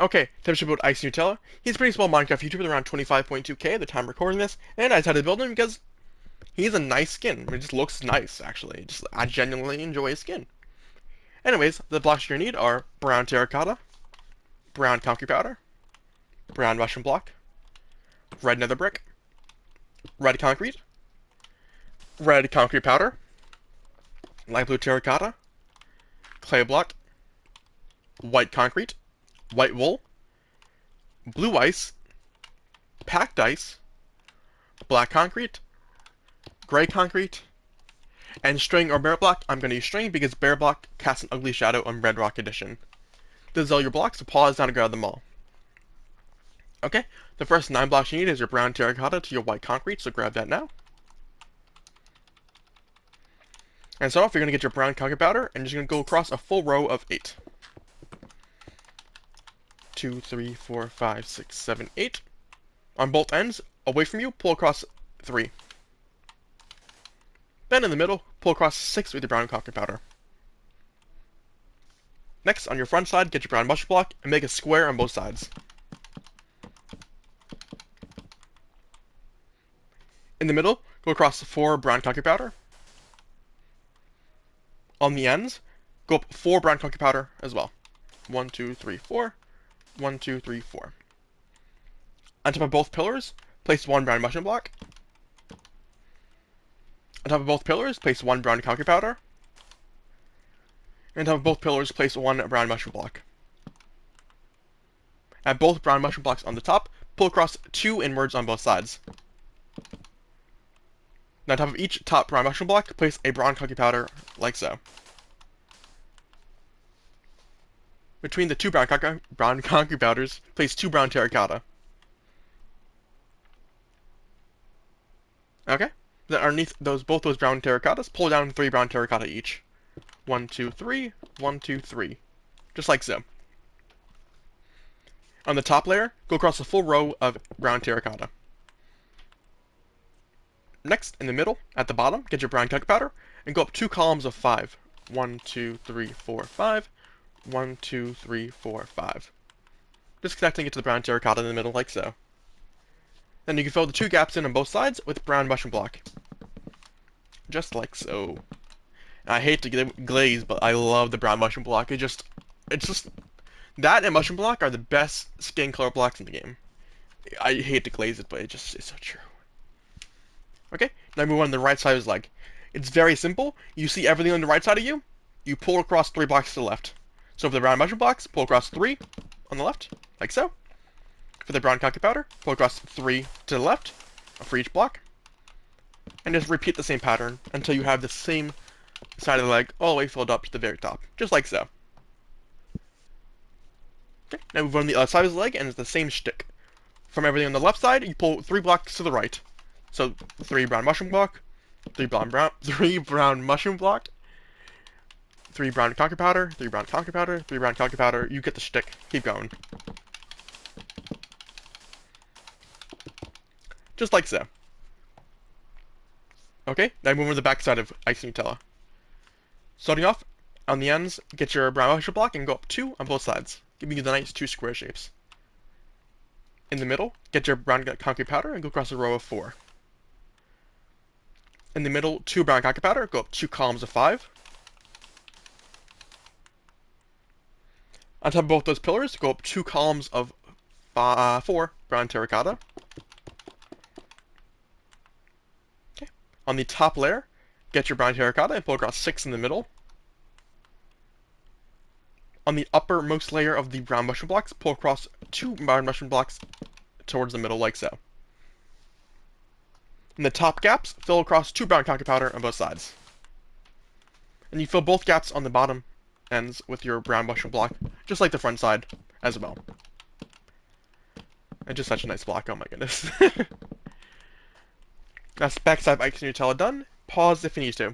Okay, time to build Icynutella. He's a pretty small Minecraft YouTuber, around 25.2k at the time recording this, and I decided to build him because he's a nice skin. It just looks nice, actually. I genuinely enjoy his skin. Anyways, the blocks you're gonna need are brown terracotta, brown concrete powder, brown mushroom block, red nether brick, red concrete powder, light blue terracotta, clay block, white concrete, white wool, blue ice, packed ice, black concrete, gray concrete, and string or bear block. I'm going to use string because bear block casts an ugly shadow on Red Rock Edition. This is all your blocks, so pause down to grab them all. Okay, the first 9 blocks you need is your brown terracotta to your white concrete, so grab that now. And so off, you're going to get your brown concrete powder, and you're going to go across a full row of 8. 2, 3, 4, 5, 6, 7, 8. On both ends, away from you, pull across 3. Then in the middle, pull across 6 with your brown concrete powder. Next, on your front side, get your brown mushroom block and make a square on both sides. In the middle, go across 4 brown concrete powder. On the ends, go up 4 brown concrete powder as well. 1, 2, 3, 4. 1, 2, 3, 4. On top of both pillars, place 1 brown mushroom block. On top of both pillars, place 1 brown concrete powder. And on top of both pillars, place 1 brown mushroom block. At both brown mushroom blocks on the top, pull across 2 inwards on both sides. Now on top of each top brown mushroom block, place a brown concrete powder, like so. Between the 2 brown concrete powders, place 2 brown terracotta. Okay? Then underneath both those brown terracottas, pull down 3 brown terracotta each. 1, 2, 3, 1, 2, 3. Just like so. On the top layer, go across a full row of brown terracotta. Next, in the middle, at the bottom, get your brown concrete powder, and go up 2 columns of 5. 1, 2, 3, 4, 5. 1, 2, 3, 4, 5. Just connecting it to the brown terracotta in the middle, like so. Then you can fill the 2 gaps in on both sides with brown mushroom block. Just like so. I hate to get glaze, but I love the brown mushroom block. It's just that and mushroom block are the best skin color blocks in the game. I hate to glaze it, but it's so true. Okay, now move on to the right side of his leg. It's very simple. You see everything on the right side of you, you pull across 3 blocks to the left. So for the brown mushroom blocks, pull across 3 on the left, like so. For the brown concrete powder, pull across 3 to the left, for each block. And just repeat the same pattern until you have the same side of the leg all the way filled up to the very top, just like so. Okay, now move on to the other side of his leg, and it's the same shtick. From everything on the left side, you pull 3 blocks to the right. So 3 brown mushroom block, 3 brown mushroom block, 3 brown concrete powder, 3 brown concrete powder, 3 brown concrete powder. You get the shtick. Keep going. Just like so. Okay, now move on to the back side of Icynutella. Starting off, on the ends, get your brown mushroom block and go up 2 on both sides, giving you the nice 2 square shapes. In the middle, get your brown concrete powder and go across a row of 4. In the middle, 2 brown concrete powder, go up 2 columns of 5. On top of both those pillars, go up 2 columns of 4 brown terracotta. Okay. On the top layer, get your brown terracotta and pull across 6 in the middle. On the uppermost layer of the brown mushroom blocks, pull across 2 brown mushroom blocks towards the middle, like so. In the top gaps, fill across 2 brown concrete powder on both sides. And you fill both gaps on the bottom ends with your brown mushroom block, just like the front side as well. And just such a nice block, oh my goodness. That's the back side of Icynutella done. Pause if you need to.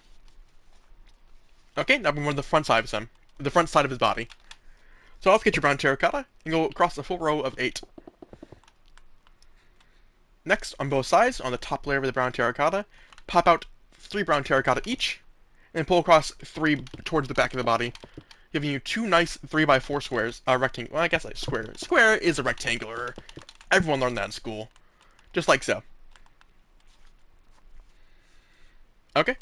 Okay, now we move on to the front side of him. The front side of his body. So let's get your brown terracotta and go across a full row of 8. Next, on both sides, on the top layer of the brown terracotta, pop out 3 brown terracotta each, and pull across 3 towards the back of the body, giving you two nice 3x4 squares, rectangle. Well, I guess like square. Square is a rectangular. Everyone learned that in school, just like so. Okay.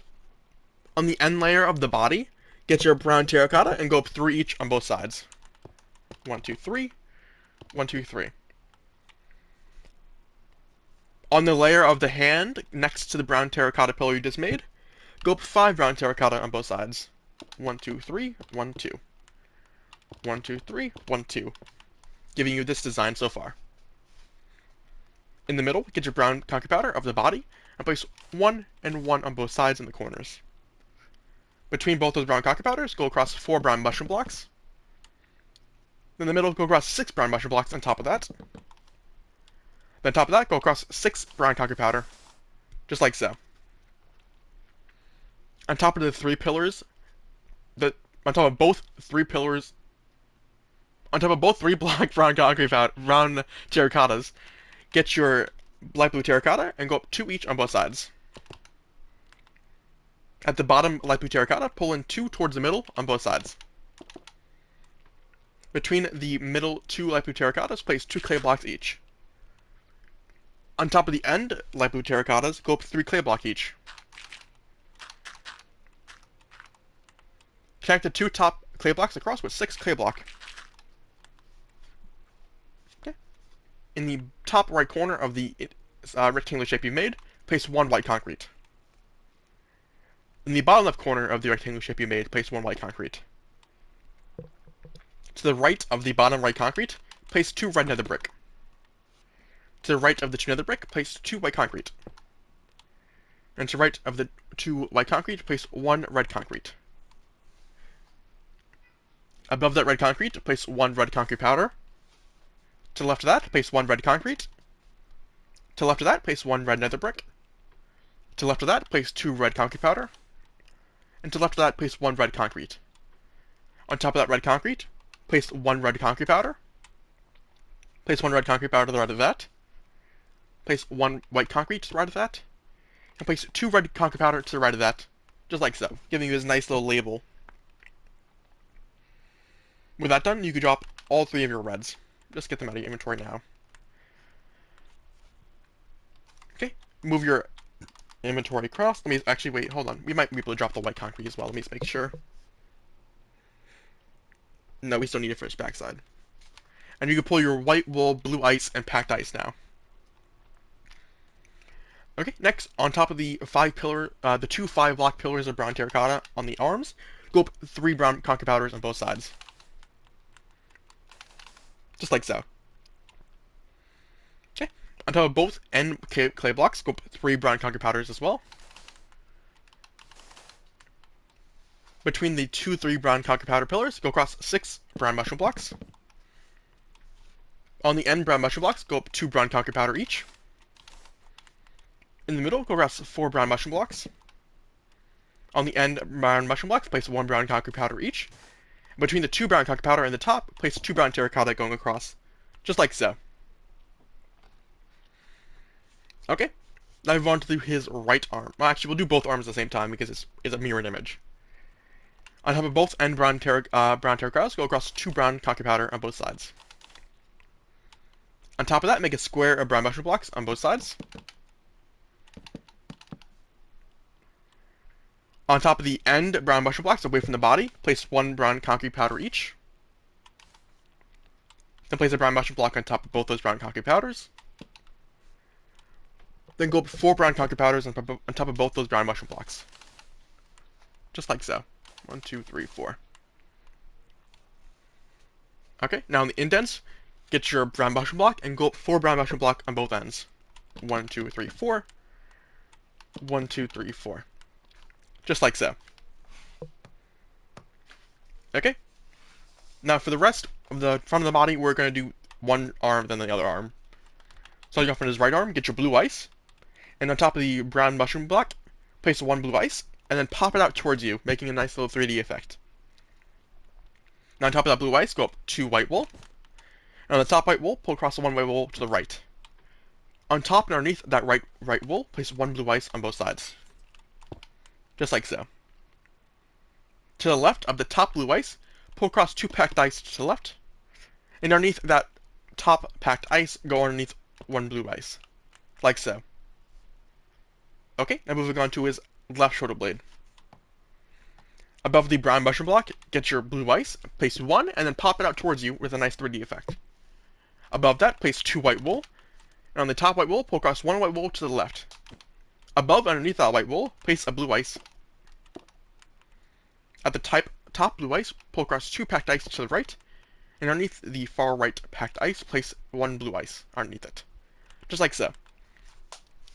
On the end layer of the body, get your brown terracotta and go up 3 each on both sides. 1, 2, 3. 1, 2, 3. On the layer of the hand next to the brown terracotta pillar you just made, go up 5 brown terracotta on both sides. 1, 2, 3. 1, 2. 1, 2, 3. 1, 2. Giving you this design so far. In the middle, get your brown conky powder of the body and place 1 and 1 on both sides in the corners. Between both those brown conky powders, go across 4 brown mushroom blocks. In the middle, go across 6 brown mushroom blocks on top of that. Then on top of that, go across 6 brown conky powder, just like so. On top of the 3 pillars, on top of both 3 pillars, on top of both 3 black brown concrete powder, brown terracottas, get your light blue terracotta and go up 2 each on both sides. At the bottom light blue terracotta, pull in 2 towards the middle on both sides. Between the middle 2 light blue terracottas, place 2 clay blocks each. On top of the end light blue terracottas, go up 3 clay blocks each. Connect the 2 top clay blocks across with 6 clay block. Okay. In the top right corner of the rectangular shape you made, place 1 white concrete. In the bottom left corner of the rectangular shape you made, place 1 white concrete. To the right of the bottom right concrete, place 2 red nether brick. To the right of the 2 nether brick, place 2 white concrete. And to the right of the 2 white concrete, place 1 red concrete. Above that red concrete, place 1 red concrete powder. To the left of that, place 1 red concrete. To the left of that, place 1 red nether brick. To the left of that, place 2 red concrete powder. And to the left of that, place 1 red concrete. On top of that red concrete, place 1 red concrete powder. Place 1 red concrete powder to the right of that. Place 1 white concrete to the right of that. And place 2 red concrete powder to the right of that. Just like so, giving you this nice little label. With that done, you can drop all 3 of your reds. Just get them out of your inventory now. Okay, move your inventory across. Let me actually wait, hold on. We might be able to drop the white concrete as well. Let me just make sure. No, we still need it for its backside. And you can pull your white wool, blue ice, and packed ice now. Okay, next, on top of the 2 5-block pillars of brown terracotta on the arms, go up 3 brown conker powders on both sides. Just like so. Okay, on top of both end clay blocks, go up 3 brown conker powders as well. Between the 3 brown conker powder pillars, go across 6 brown mushroom blocks. On the end brown mushroom blocks, go up 2 brown conker powder each. In the middle, go across 4 brown mushroom blocks. On the end brown mushroom blocks, place 1 brown conker powder each. Between the 2 brown conker powder and the top, place 2 brown terracotta going across, just like so. Okay, now move on to his right arm. Well, actually, we'll do both arms at the same time because it's a mirrored image. On top of both end brown terracottas, go across 2 brown conker powder on both sides. On top of that, make a square of brown mushroom blocks on both sides. On top of the end brown mushroom blocks away from the body, place 1 brown concrete powder each. Then place a brown mushroom block on top of both those brown concrete powders. Then go up 4 brown concrete powders on top of both those brown mushroom blocks. Just like so. 1, 2, 3, 4. Okay, now in the indents, get your brown mushroom block and go up 4 brown mushroom block on both ends. 1, 2, 3, 4. 1, 2, 3, 4. Just like so. Okay. Now for the rest of the front of the body, we're going to do one arm, then the other arm. Starting off on his right arm, get your blue ice. And on top of the brown mushroom block, place 1 blue ice. And then pop it out towards you, making a nice little 3D effect. Now on top of that blue ice, go up 2 white wool. And on the top white wool, pull across the 1 white wool to the right. On top and underneath that right wool, place 1 blue ice on both sides. Just like so. To the left of the top blue ice, pull across 2 packed ice to the left, and underneath that top packed ice, go underneath 1 blue ice, like so. Okay, now moving on to his left shoulder blade. Above the brown mushroom block, get your blue ice, place 1, and then pop it out towards you with a nice 3D effect. Above that, place 2 white wool, and on the top white wool, pull across 1 white wool to the left. Above and underneath that white wool, place a blue ice. At the top blue ice, pull across 2 packed ice to the right, and underneath the far right packed ice, place 1 blue ice underneath it. Just like so.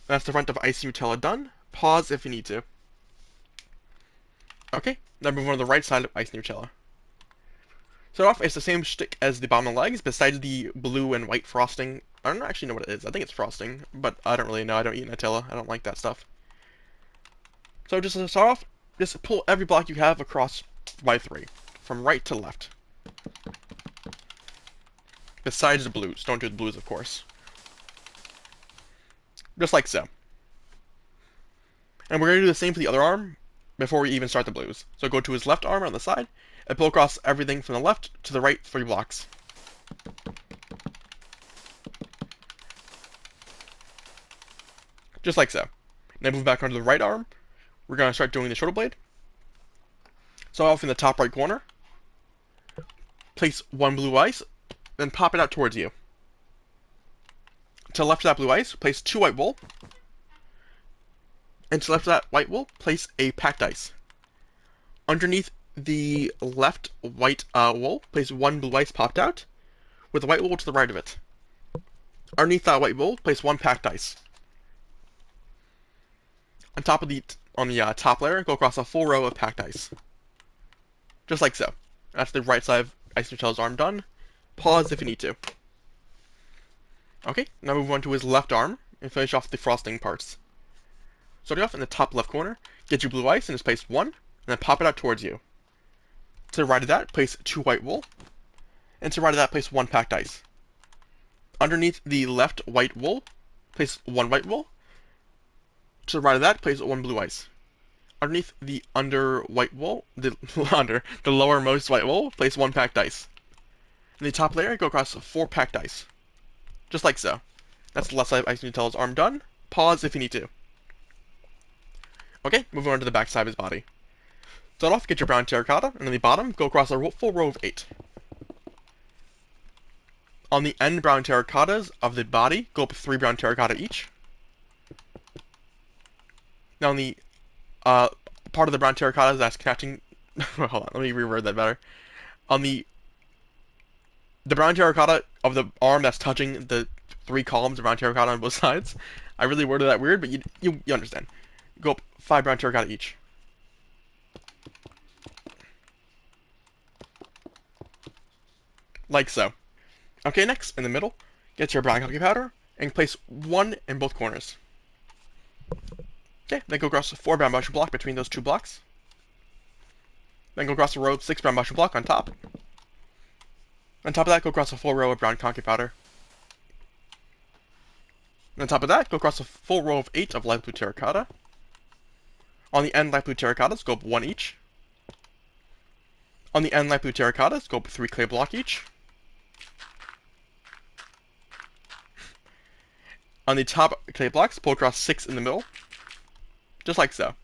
That's the front of Icynutella done. Pause if you need to. Okay, now move on to the right side of Icynutella. Start off, it's the same shtick as the bottom of the legs, besides the blue and white frosting. I don't actually know what it is. I think it's frosting, but I don't really know. I don't eat Nutella. I don't like that stuff. So just to start off, just pull every block you have across by 3, from right to left. Besides the blues. Don't do the blues, of course. Just like so. And we're going to do the same for the other arm before we even start the blues. So go to his left arm on the side, and pull across everything from the left to the right 3 blocks. Just like so. Now move back onto the right arm. We're going to start doing the shoulder blade. So off in the top right corner, place 1 blue ice, then pop it out towards you. To the left of that blue ice, place 2 white wool. And to the left of that white wool, place a packed ice. Underneath the left white wool, place 1 blue ice popped out, with the white wool to the right of it. Underneath that white wool, place 1 packed ice. On top of the top layer, go across a full row of packed ice. Just like so. That's the right side of Icynutella's arm done. Pause if you need to. Okay, now move on to his left arm and finish off the frosting parts. Starting off in the top left corner, get your blue ice and just place 1, and then pop it out towards you. To the right of that, place 2 white wool, and to the right of that, place 1 packed ice. Underneath the left white wool, place 1 white wool. To the right of that, place 1 blue ice. Underneath the white wool, the lowermost white wool, place 1 packed ice. In the top layer, go across 4 packed ice. Just like so. That's the left side of Icynutella's arm done. Pause if you need to. Okay, moving on to the back side of his body. Start off, get your brown terracotta, and on the bottom, go across a full row of 8. On the end brown terracottas of the body, go up 3 brown terracotta each. Now on the part of the brown terracottas that's connecting... Hold on, let me reword that better. On the brown terracotta of the arm that's touching the 3 columns of brown terracotta on both sides. I really worded that weird, but you understand. Go up 5 brown terracotta each. Like so. Okay, next, in the middle, get your brown cookie powder, and place 1 in both corners. Okay, then go across 4 brown mushroom block between those 2 blocks. Then go across a row of 6 brown mushroom block on top. On top of that, go across a full row of brown conky powder. And on top of that, go across a full row of 8 of light blue terracotta. On the end light blue terracottas, go up 1 each. On the end light blue terracottas, go up 3 clay block each. On the top clay blocks, pull across 6 in the middle. Just like so.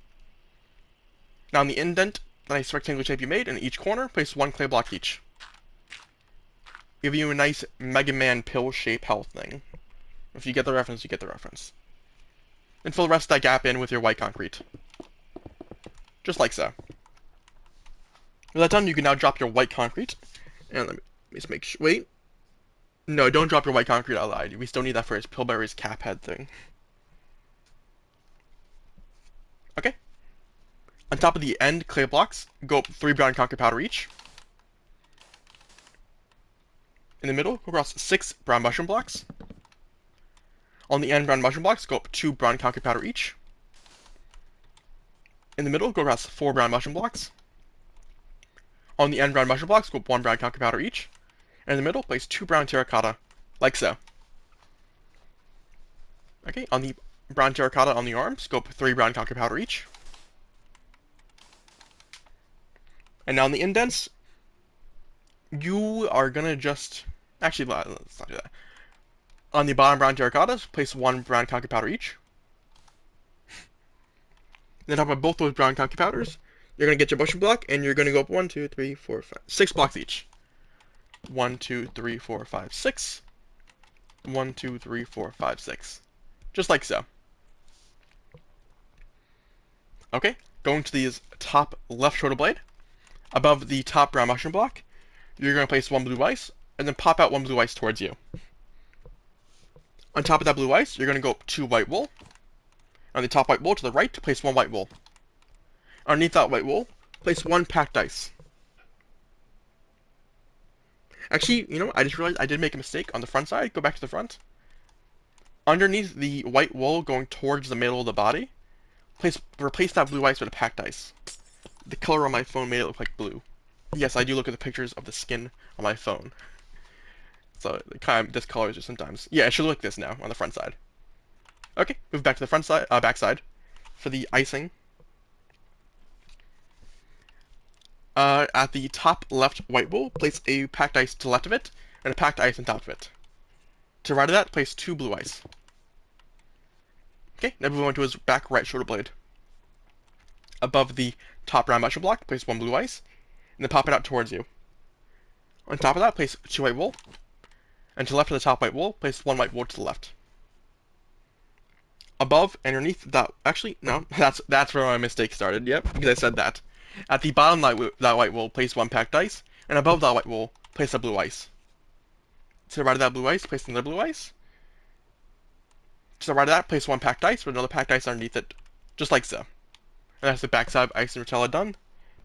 Now on the indent, the nice rectangular shape you made, in each corner, place 1 clay block each. Give you a nice Mega Man pill shape health thing. If you get the reference, you get the reference. And fill the rest of that gap in with your white concrete. Just like so. With that done, you can now drop your white concrete. And let me just make sure. Wait. No, don't drop your white concrete. I lied. We still need that for his Pillberry's cap head thing. Okay. On top of the end clay blocks, go up 3 brown concrete powder each. In the middle, go across 6 brown mushroom blocks. On the end brown mushroom blocks, go up 2 brown concrete powder each. In the middle, go across 4 brown mushroom blocks. On the end brown mushroom blocks, go up 1 brown concrete powder each. And in the middle, place 2 brown terracotta, like so. Okay, on the brown terracotta on the arms, go up 3 brown concrete powder each. And now on the indents, you are gonna just actually let's not do that. On the bottom brown terracottas, place one brown conky powder each. Then top of both those brown conky powders, you're gonna get your motion block, and you're gonna go up 1, 2, 3, 4, 5, 6 blocks each. 1, 2, 3, 4, 5, 6. 1, 2, 3, 4, 5, 6. Just like so. Okay, going to the top left shoulder blade, above the top brown mushroom block, you're going to place one blue ice, and then pop out one blue ice towards you. On top of that blue ice, you're going to go up 2 white wool. On the top white wool to the right, place 1 white wool. Underneath that white wool, place 1 packed ice. Actually, you know, I just realized I did make a mistake on the front side. Go back to the front. Underneath the white wool going towards the middle of the body, replace that blue ice with a packed ice. The color on my phone made it look like blue. Yes, I do look at the pictures of the skin on my phone. So kind of discolors just sometimes. Yeah, it should look like this now on the front side. Okay, move back to the front side, back side for the icing. At the top left white wool, place a packed ice to the left of it, and a packed ice on top of it. To the right of that, place 2 blue ice. Okay, now move on to his back right shoulder blade. Above the top round mushroom block, place 1 blue ice, and then pop it out towards you. On top of that, place 2 white wool, and to the left of the top white wool, place 1 white wool to the left. Above and underneath that, actually, no, that's where my mistake started, yep, because I said that. At the bottom of that white wool, place 1 packed ice, and above that white wool, place a blue ice. To the right of that blue ice, place another blue ice. To the right of that, place 1 packed ice with another packed ice underneath it, just like so. And that's the backside of Icynutella done.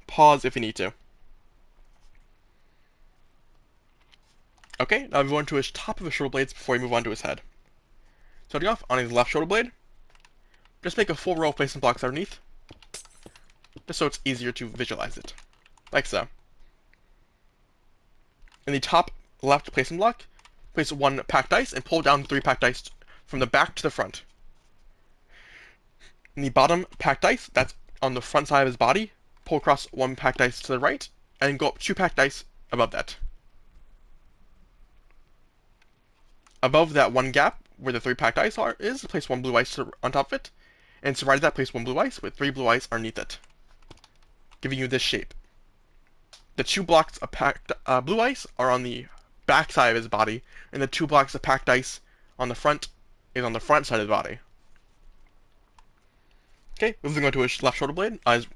Pause if you need to. Okay, now move on to his top of his shoulder blades before we move on to his head. Starting off on his left shoulder blade, just make a full row of placement blocks underneath, just so it's easier to visualize it, like so. In the top left placement block, place 1 packed ice and pull down 3 packed ice from the back to the front. In the bottom packed ice, that's on the front side of his body, pull across 1 packed ice to the right, and go up 2 packed ice above that. Above that 1 gap, where the 3 packed ice is, place 1 blue ice on top of it, and to the right of that, place 1 blue ice with 3 blue ice underneath it, giving you this shape. The 2 blocks of packed blue ice are on the back side of his body, and the 2 blocks of packed ice on the front is on the front side of the body. Okay, moving on to his left shoulder blade. His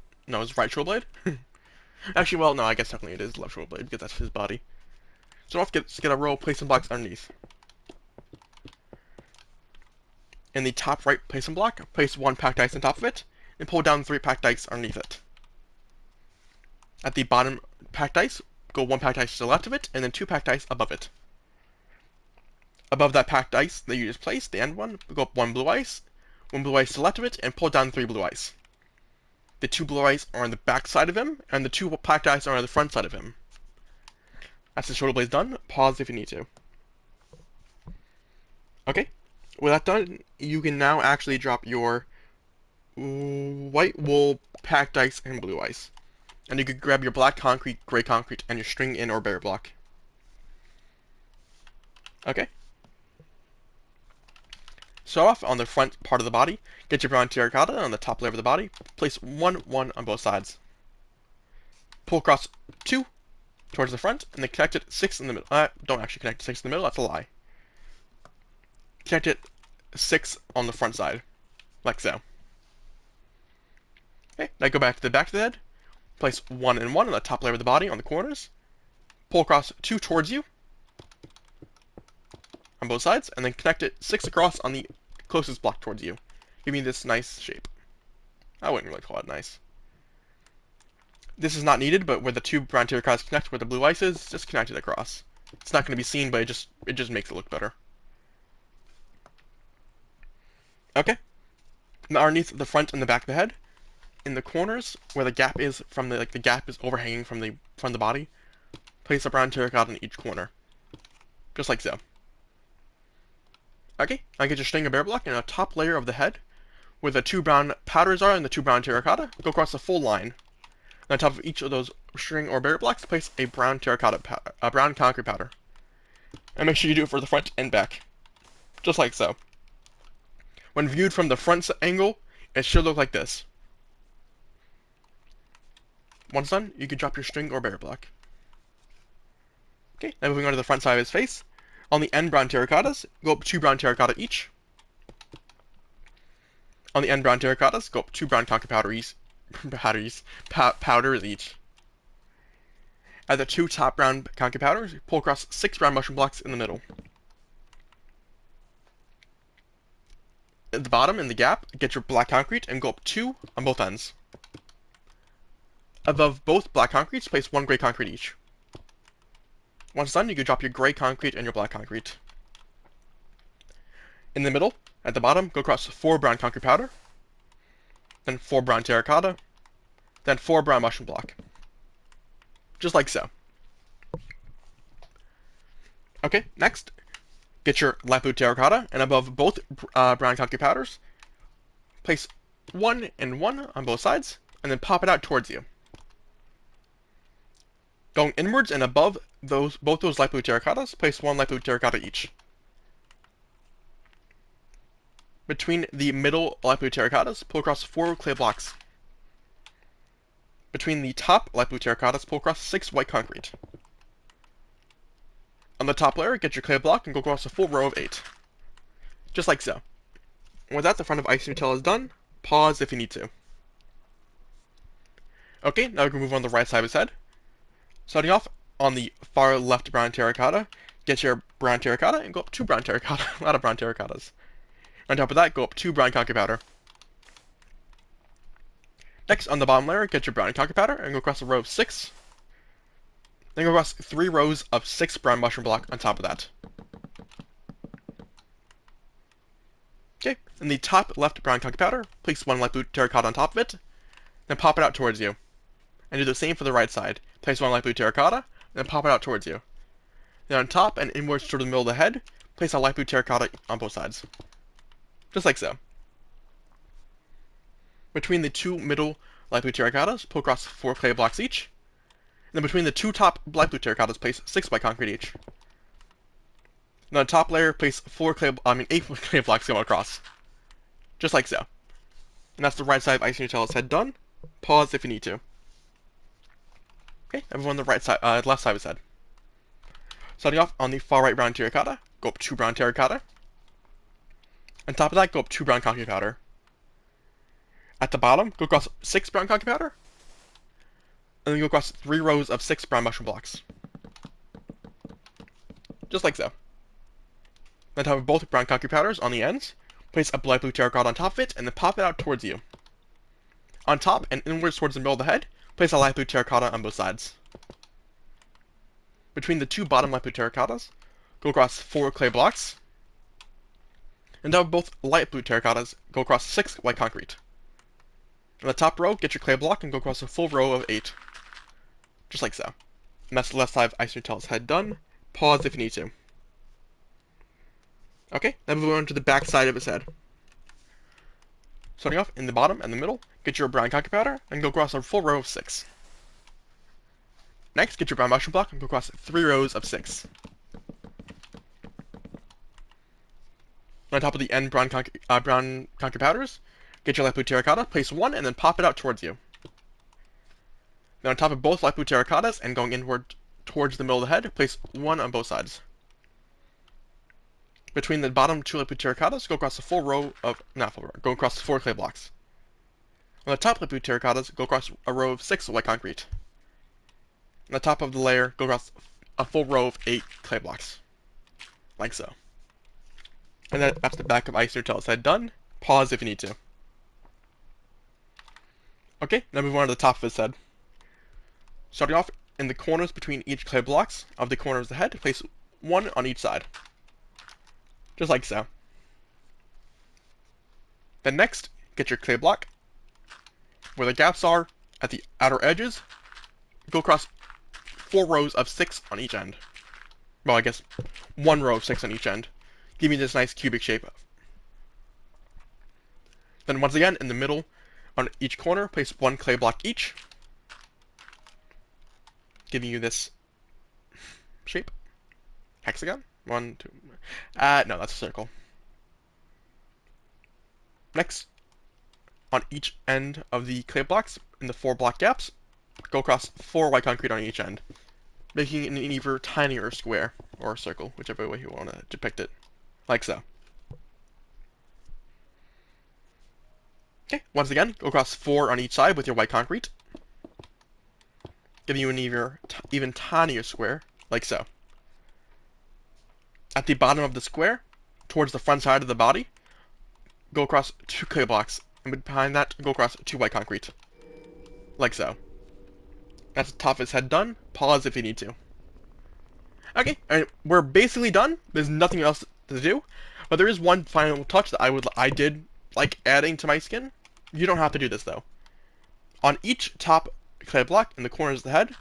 right shoulder blade. Actually, well, no, I guess technically it is left shoulder blade because that's his body. So let's get a row of placement blocks underneath. In the top right placement block, place 1 packed ice on top of it, and pull down 3 packed ice underneath it. At the bottom packed ice, go 1 packed ice to the left of it, and then 2 packed ice above it. Above that packed ice that you just placed, the end one, go up 1 blue ice to the left of it, and pull down 3 blue ice. The 2 blue ice are on the back side of him, and the 2 packed ice are on the front side of him. That's the shoulder blades done. Pause if you need to. Okay, with that done, you can now actually drop your white wool, packed ice, and blue ice. And you could grab your black concrete, gray concrete, and your string in or bear block. Okay. Start off on the front part of the body. Get your brown terracotta on the top layer of the body. Place 1, 1 on both sides. Pull across 2 towards the front, and then connect it 6 in the middle. Don't actually connect 6 in the middle, that's a lie. Connect it 6 on the front side, like so. Okay, now go back to the head. Place 1 and 1 on the top layer of the body on the corners. Pull across 2 towards you on both sides, and then connect it 6 across on the closest block towards you, giving you this nice shape. I wouldn't really call it nice. This is not needed, but where the 2 brown terracottas connect where the blue ice is, just connect it across. It's not going to be seen, but it just makes it look better. Okay. Now underneath the front and the back of the head, in the corners where the gap is from the gap is overhanging from the body, place a brown terracotta in each corner, just like so. Okay, now get your string of bear block and a top layer of the head, where the 2 brown powders are and the 2 brown terracotta. Go across the full line. And on top of each of those string or barrier blocks, place a brown brown concrete powder. And make sure you do it for the front and back. Just like so. When viewed from the front angle, it should look like this. Once done, you can drop your string or barrier block. Okay, now moving on to the front side of his face. On the end brown terracottas, go up 2 brown terracotta each. On the end brown terracottas, go up 2 brown concrete powders each. At the 2 top brown concrete powders, pull across 6 brown mushroom blocks in the middle. At the bottom, in the gap, get your black concrete and go up 2 on both ends. Above both black concretes, place 1 gray concrete each. Once done, you can drop your gray concrete and your black concrete. In the middle, at the bottom, go across 4 brown concrete powder, then 4 brown terracotta, then 4 brown mushroom block. Just like so. Okay, next, get your light blue terracotta, and above both brown concrete powders, place 1 and 1 on both sides, and then pop it out towards you. Going inwards and above both those light blue terracottas, place 1 light blue terracotta each. Between the middle light blue terracottas, pull across 4 clay blocks. Between the top light blue terracottas, pull across 6 white concrete. On the top layer, get your clay block and go across a full row of 8. Just like so. And with that, the front of Icynutella is done. Pause if you need to. Okay, now we can move on to the right side of his head. Starting off on the far left brown terracotta, get your brown terracotta and go up 2 brown terracotta. A lot of brown terracottas. On top of that, go up 2 brown concrete powder. Next, on the bottom layer, get your brown concrete powder and go across a row of 6. Then go across 3 rows of 6 brown mushroom block on top of that. Okay, in the top left brown concrete powder, place 1 light blue terracotta on top of it, then pop it out towards you. And do the same for the right side. Place 1 light blue terracotta, and then pop it out towards you. Then on top and inwards toward the middle of the head, place a light blue terracotta on both sides. Just like so. Between the 2 middle light blue terracottas, pull across 4 clay blocks each. And then between the 2 top light blue terracottas, place 6 white concrete each. And on the top layer, place 8 clay blocks going across. Just like so. And that's the right side of Icynutella's head done. Pause if you need to. Okay, everyone on the left side of his head. Starting off on the far right brown terracotta, go up 2 brown terracotta. On top of that, go up 2 brown concrete powder. At the bottom, go across 6 brown concrete powder. And then go across 3 rows of 6 brown mushroom blocks. Just like so. On top of both brown concrete powders on the ends, place a light blue terracotta on top of it, and then pop it out towards you. On top and inwards towards the middle of the head, place a light blue terracotta on both sides. Between the 2 bottom light blue terracottas, go across 4 clay blocks. And now both light blue terracottas, go across 6 white concrete. On the top row, get your clay block and go across a full row of 8. Just like so. And that's the left side of Icynutella's head done. Pause if you need to. Okay, now move on to the back side of his head. Starting off in the bottom and the middle, get your brown concrete powder and go across a full row of 6. Next, get your brown mushroom block and go across 3 rows of 6. On top of the end brown concrete powders, get your light blue terracotta, place 1, and then pop it out towards you. Then on top of both light blue terracottas and going inward towards the middle of the head, place 1 on both sides. Between the bottom 2 light blue terracottas, go across a full row of, go across 4 clay blocks. On the top light blue terracottas, go across a row of 6 white concrete. On the top of the layer, go across a full row of 8 clay blocks. Like so. And that's the back of Icynutella's head done. Pause if you need to. Okay, now move on to the top of his head. Starting off in the corners between each clay blocks of the corners of the head, place 1 on each side. Just like so. Then next, get your clay block. Where the gaps are at the outer edges, go across 4 rows of 6 on each end. Well, I guess 1 row of 6 on each end, giving this nice cubic shape. Then once again, in the middle, on each corner, place 1 clay block each. giving you this shape. Hexagon? One, two. No, that's a circle. Next, on each end of the clay blocks, in the 4 block gaps, go across 4 white concrete on each end, making an even tinier square, or circle, whichever way you want to depict it. Like so. Okay, once again, go across 4 on each side with your white concrete, giving you an even tinier square, like so. At the bottom of the square, towards the front side of the body, go across 2 clay blocks, and behind that, go across 2 white concrete. Like so. That's the top of his head done. Pause if you need to. Okay, and we're basically done. There's nothing else to do, but there is one final touch that I did like adding to my skin. You don't have to do this though. On each top clay block in the corners of the head,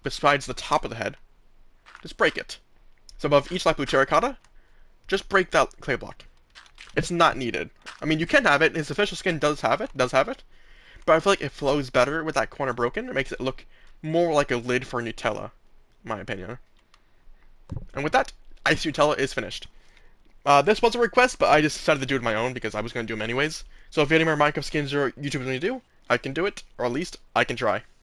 besides the top of the head, just break it. So above each light blue terracotta, just break that clay block. It's not needed. I mean, you can have it. His official skin does have it, but I feel like it flows better with that corner broken. It makes it look more like a lid for Nutella, in my opinion. And with that, Icynutella is finished. This was a request, but I just decided to do it on my own because I was going to do them anyways. So if you have any more Minecraft skins or YouTube want me to do, I can do it, or at least I can try.